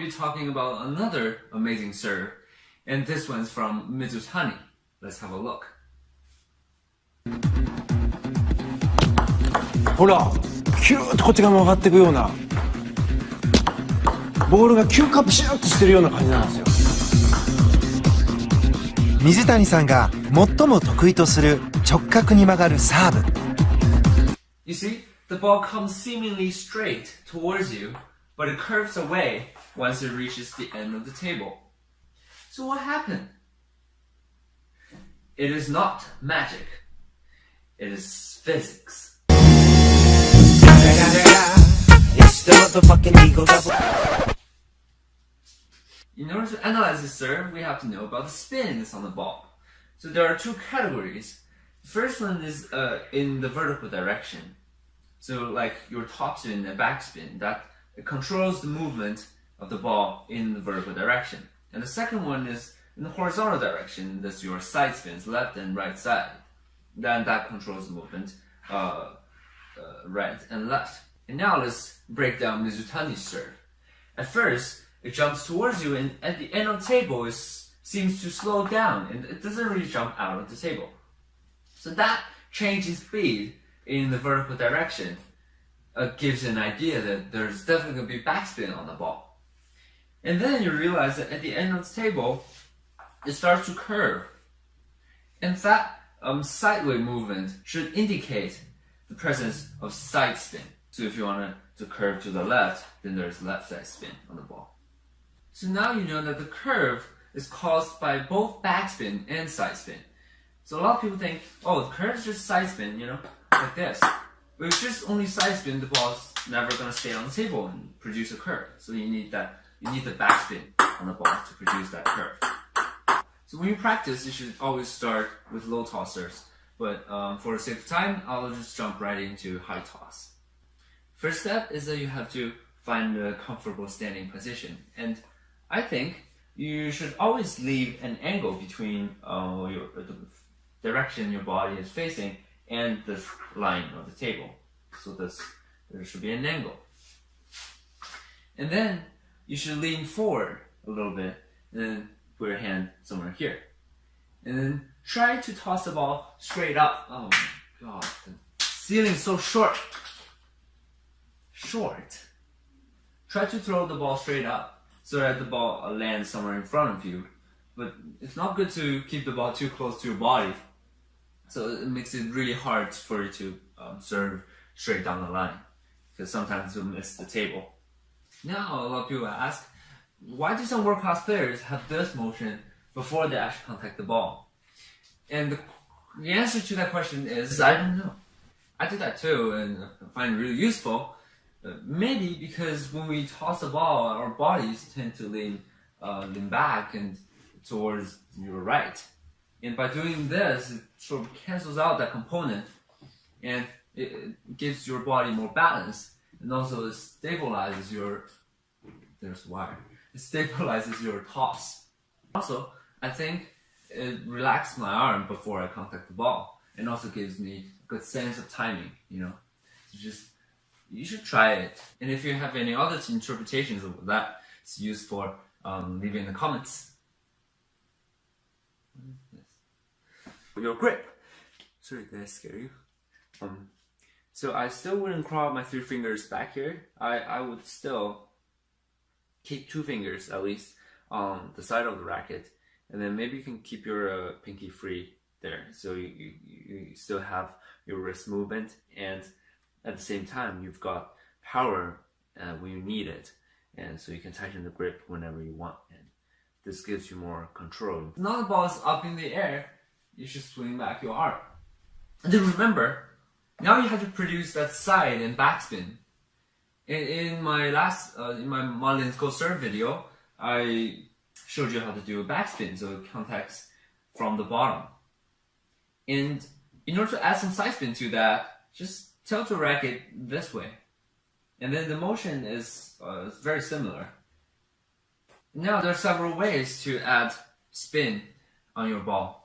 be talking about another amazing serve, and this one's from MIZUTANI. Let's have a look. ほら、キューッとこっち側も上がっていくような、ボールが急カップシューッとしてるような感じなんですよ。水谷さんが最も得意とする直角に曲がるサーブ。You see, the ball comes seemingly straight towards you, but it curves away once it reaches the end of the table. So what happened? It is not magic. It is physics. It's the motherfucking Eagle Double. In order to analyze this serve, we have to know about the spins on the ball. So there are two categories. The first one is in the vertical direction. So like your topspin and backspin, that it controls the movement of the ball in the vertical direction. And the second one is in the horizontal direction. That's your side spins, left and right side. Then that controls the movement right and left. And now let's break down MIZUTANI's serve. At first, it jumps towards you, and at the end of the table, it seems to slow down, and it doesn't really jump out of the table. So that change in speed in the vertical direction gives an idea that there's definitely going to be backspin on the ball. And then you realize that at the end of the table, it starts to curve. And that sideways movement should indicate the presence of side spin. So if you want to curve to the left, then there's left side spin on the ball. So now you know that the curve is caused by both backspin and side spin. So a lot of people think, oh, the curve is just side spin, you know, like this. But if it's just only side spin, the ball's never going to stay on the table and produce a curve. So you need the backspin on the ball to produce that curve. So when you practice, you should always start with low tossers. But for the sake of time, I'll just jump right into high toss. First step is that you have to find a comfortable standing position. And I think you should always leave an angle between the direction your body is facing and this line of the table. So there should be an angle. And then you should lean forward a little bit and then put your hand somewhere here. And then try to toss the ball straight up. Oh my god, the ceiling is so short. Try to throw the ball straight up so that the ball lands somewhere in front of you. But it's not good to keep the ball too close to your body. So it makes it really hard for you to serve straight down the line, because sometimes you'll miss the table. Now a lot of people ask, why do some world-class players have this motion before they actually contact the ball? And the answer to that question is, I don't know. I do that too, and I find it really useful. Maybe because when we toss the ball, our bodies tend to lean back and towards your right. And by doing this, it sort of cancels out that component, and it gives your body more balance, and also it stabilizes your, there's wire, it stabilizes your toss. Also, I think it relaxes my arm before I contact the ball, and also gives me a good sense of timing, you know. You should try it. And if you have any other interpretations of that, it's useful, leave it in the comments. Your grip. Sorry, did I scare you? So I still wouldn't crawl my 3 fingers back here. I would still keep 2 fingers at least on the side of the racket, and then maybe you can keep your pinky free there, so you still have your wrist movement, and at the same time you've got power when you need it, and so you can tighten the grip whenever you want, and this gives you more control. Now the ball is up in the air, you should swing back your arm. And then remember, now you have to produce that side and backspin. In my Marlin's Go Serve video, I showed you how to do a backspin, so it contacts from the bottom. And in order to add some side spin to that, just tilt your racket this way. And then the motion is very similar. Now there are several ways to add spin on your ball.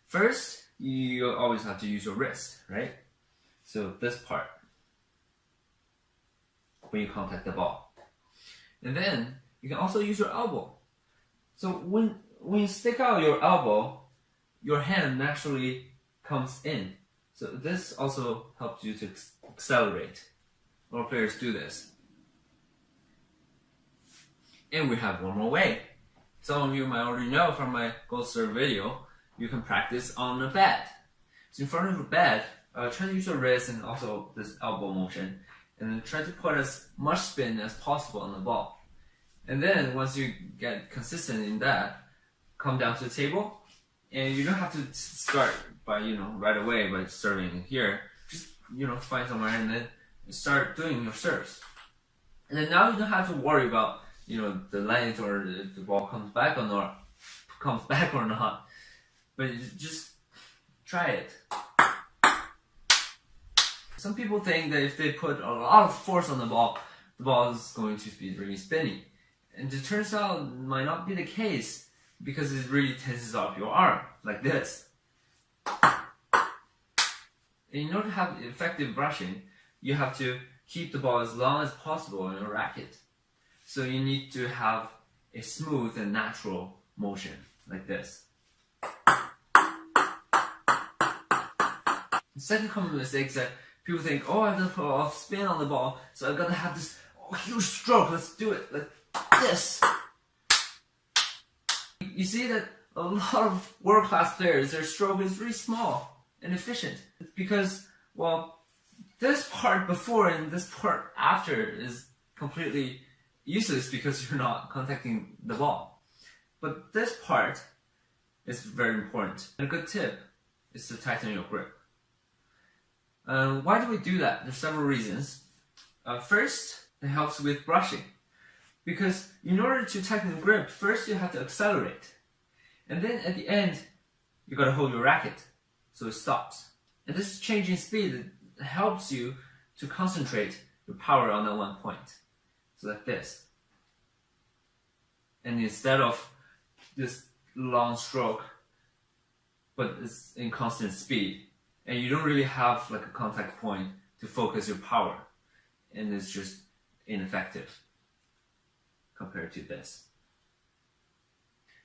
First, you always have to use your wrist, right? So this part, when you contact the ball. And then You can also use your elbow. So when you stick out your elbow, your hand naturally comes in. So this also helps you to accelerate. All players do this. And we have one more way. Some of you might already know from my gold serve video, you can practice on a bed. So in front of a bed, try to use your wrist and also this elbow motion, and then try to put as much spin as possible on the ball. And then once you get consistent in that, come down to the table, and you don't have to start by right away by serving here. Just find somewhere and then start doing your serves. And then now you don't have to worry about the length or if the ball comes back or not. But just try it. Some people think that if they put a lot of force on the ball is going to be really spinny. And it turns out it might not be the case because it really tenses up your arm, like this. And in order to have effective brushing, you have to keep the ball as long as possible in your racket. So you need to have a smooth and natural motion, like this. The second common mistake is that people think, oh, I have to put off spin on the ball, so I've got to have this huge stroke. Let's do it like this. You see that a lot of world-class players, their stroke is really small and efficient. It's because, well, this part before and this part after is completely useless because you're not contacting the ball. But this part is very important. And a good tip is to tighten your grip. Why do we do that? There's several reasons. First, it helps with brushing. Because in order to tighten the grip, first you have to accelerate. And then at the end, you gotta hold your racket so it stops. And this change in speed helps you to concentrate your power on that one point. So like this. And instead of this long stroke, but it's in constant speed, and you don't really have like a contact point to focus your power, and it's just ineffective compared to this.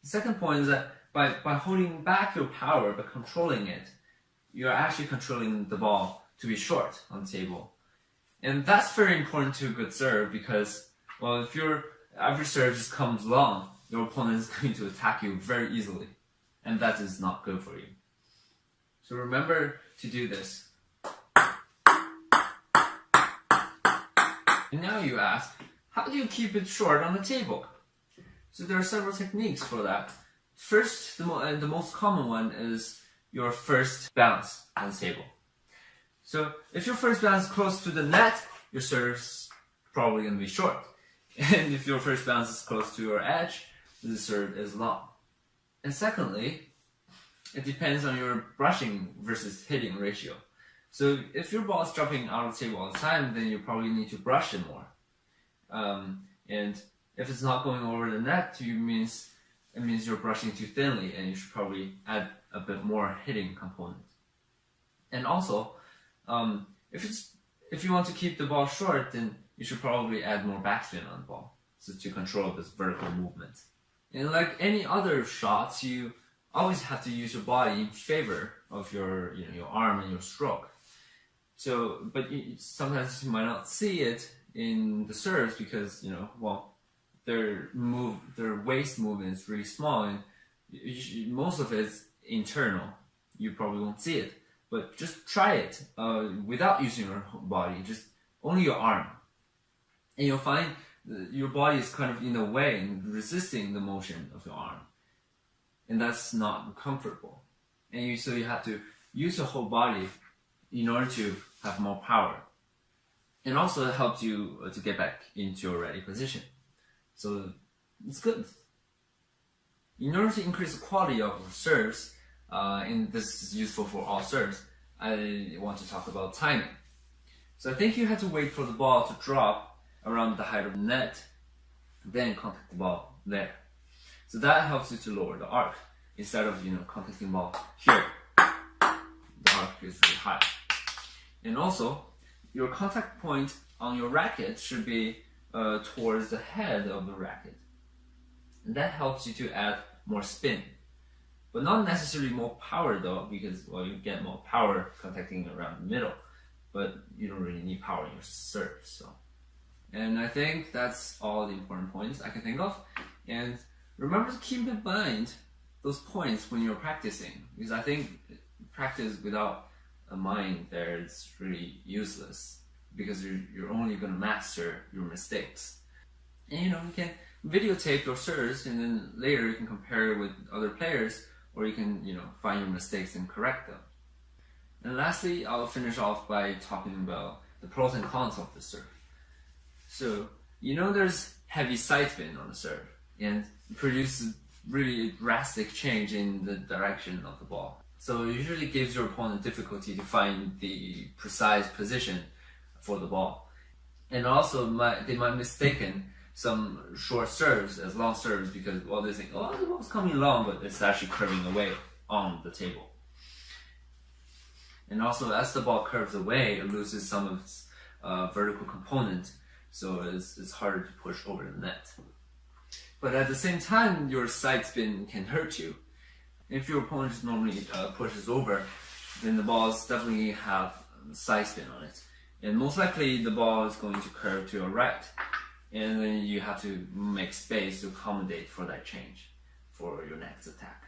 The second point is that by holding back your power, by controlling it, you're actually controlling the ball to be short on the table. And that's very important to a good serve because, well, if your average serve just comes long, your opponent is going to attack you very easily. And that is not good for you. So remember to do this. And now you ask, how do you keep it short on the table? So there are several techniques for that. First, the most common one is your first bounce on the table. So if your first bounce is close to the net, your serve's probably going to be short. And if your first bounce is close to your edge, the serve is long. And secondly, it depends on your brushing versus hitting ratio. So if your ball is dropping out of the table all the time, then you probably need to brush it more. And if it's not going over the net, it means you're brushing too thinly, and you should probably add a bit more hitting component. And also, if you want to keep the ball short, then you should probably add more backspin on the ball, so to control this vertical movement. And like any other shots, you always have to use your body in favor of your arm and your stroke. So, but sometimes you might not see it in the serves because their waist movement is really small, and most of it is internal. You probably won't see it, but just try it without using your body, just only your arm, and you'll find your body is kind of in the way and resisting the motion of your arm, and that's not comfortable. And so you have to use your whole body in order to have more power. And also it helps you to get back into your ready position. So it's good. In order to increase the quality of serves, and this is useful for all serves, I want to talk about timing. So I think you have to wait for the ball to drop around the height of the net, then contact the ball there. So that helps you to lower the arc. Instead of contacting the ball here, the arc is really high. And also, your contact point on your racket should be towards the head of the racket. And that helps you to add more spin. But not necessarily more power though, because well, you get more power contacting around the middle, but you don't really need power in your serve. So, and I think that's all the important points I can think of. And remember to keep in mind those points when you're practicing, because I think practice without a mind there is really useless, because you're only going to master your mistakes. And you can videotape your serves, and then later you can compare it with other players, or you can find your mistakes and correct them. And lastly, I'll finish off by talking about the pros and cons of the serve. So there's heavy side spin on the serve, and it produces really drastic change in the direction of the ball. So it usually gives your opponent difficulty to find the precise position for the ball. And also they might mistaken some short serves as long serves, because they think, oh, the ball's coming long, but it's actually curving away on the table. And also as the ball curves away, it loses some of its vertical component, so it's harder to push over the net. But at the same time, your side spin can hurt you. If your opponent normally pushes over, then the balls definitely have side spin on it. And most likely the ball is going to curve to your right. And then you have to make space to accommodate for that change for your next attack.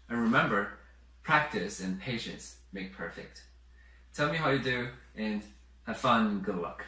And remember, practice and patience make perfect. Tell me how you do, and have fun and good luck.